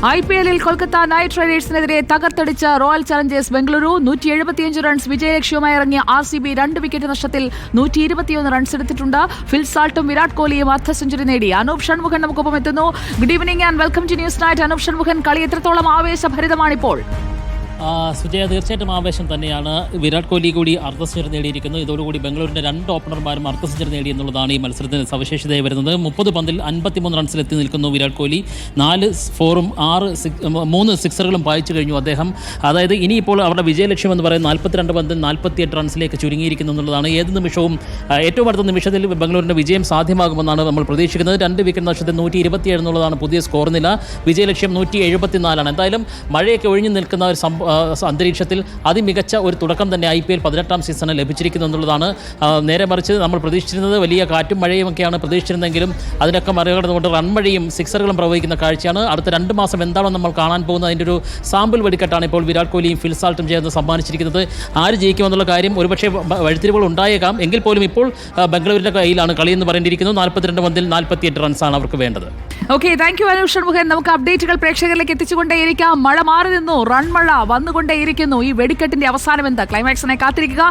IPL-ൽ Kolkata knight റൈഡേഴ്സിനെതിരെ തകർത്തടിച്ച royal challengers Bengaluru 175 runs വിജയലക്ഷ്യവുമായി ഇറങ്ങിയ RCB 2 വിക്കറ്റ് നഷ്ടത്തിൽ 121 റൺസ് എടുത്തിട്ടുണ്ട്. ഫിൽ സാൾട്ടും വിരാട് കോഹ്ലിയും അർദ്ധ സെഞ്ചുറി നേടി. അനൂപ് ഷൺമുഖൻ നമുക്കൊപ്പം എത്തുന്നു. Good evening and welcome to news night. Anoop Shanmukhan, കളി എത്രത്തോളം ആവേശഭരിതമാണിപ്പോൾ? സുജയ, തീർച്ചയായിട്ടും ആവേശം തന്നെയാണ്. വിരാട് കോഹ്ലി കൂടി അർദ്ധ സെഞ്ചുറി നേടിയിരിക്കുന്നു. ഇതോടുകൂടി ബംഗളൂരിൻ്റെ 2 ഓപ്പണർമാരും അർദ്ധ സെഞ്ചുറി നേടി എന്നുള്ളതാണ് ഈ മത്സരത്തിന് സവിശേഷതയായി വരുന്നത്. 30 പന്തിൽ 53 റൺസിൽ എത്തി നിൽക്കുന്നു വിരാട് കോഹ്ലി. 4 ഫോറും 3 സിക്സറുകളും പായിച്ചു കഴിഞ്ഞു അദ്ദേഹം. അതായത് ഇനിയിപ്പോൾ അവരുടെ വിജയലക്ഷ്യം എന്ന് പറയുന്നത് 42 പന്തിൽ 48 റൺസിലേക്ക് ചുരുങ്ങിയിരിക്കുന്നു എന്നുള്ളതാണ്. ഏത് നിമിഷവും ഏറ്റവും അടുത്ത നിമിഷത്തിൽ ബംഗളൂരിൻ്റെ വിജയം സാധ്യമാകുമെന്നാണ് നമ്മൾ പ്രതീക്ഷിക്കുന്നത്. 2 വിക്കറ്റ് നഷ്ടത്തിൽ 127 എന്നുള്ളതാണ് പുതിയ സ്കോർ നില. വിജയലക്ഷ്യം 174 എന്തായാലും മഴയൊക്കെ ഒഴിഞ്ഞു നിൽക്കുന്ന ഒരു അന്തരീക്ഷത്തിൽ അതിമികച്ച ഒരു തുടക്കം തന്നെ IPL 18ാം സീസണിൽ ലഭിച്ചിരിക്കുന്നു എന്നുള്ളതാണ്. നേരെ മറിച്ച് നമ്മൾ പ്രതീക്ഷിച്ചിരുന്നത് വലിയ കാറ്റും മഴയും ഒക്കെയാണ് പ്രതീക്ഷിച്ചിരുന്നതെങ്കിലും അതിനൊക്കെ മറികടന്നുകൊണ്ട് റൺമഴയും സിക്സറുകളും പ്രവഹിക്കുന്ന കാഴ്ചയാണ്. അടുത്ത 2 മാസം എന്താണോ നമ്മൾ കാണാൻ പോകുന്നത് അതിൻ്റെ ഒരു സാമ്പിൾ വെടിക്കെട്ടാണ് ഇപ്പോൾ വിരാട് കോഹ്ലിയും ഫിൽ സാൾട്ടും ചേർന്ന് സമ്മാനിച്ചിരിക്കുന്നത്. ആര് ജയിക്കുമെന്നുള്ള കാര്യം ഒരുപക്ഷെ വഴിത്തിരിവുകൾ ഉണ്ടായേക്കാം. എങ്കിൽ പോലും ഇപ്പോൾ ബംഗളൂരിൻ്റെ കയ്യിലാണ് കളി എന്ന് പറയേണ്ടിയിരിക്കുന്നു. 42 പന്തിൽ 48 റൺസാണ് അവർക്ക് വേണ്ടത്. Okay, thank you Anoop Shanmughan. നമുക്ക് അപ്ഡേറ്റുകൾ പ്രേക്ഷകരിലേക്ക് എത്തിച്ചുകൊണ്ടേയിരിക്കാം. മഴ മാറി നിന്നു, റൺമഴ വന്നുകൊണ്ടേയിരിക്കുന്നു. ഈ വെടിക്കെട്ടിന്റെ അവസാനം എന്താ? ക്ലൈമാക്സിനെ കാത്തിരിക്കുക.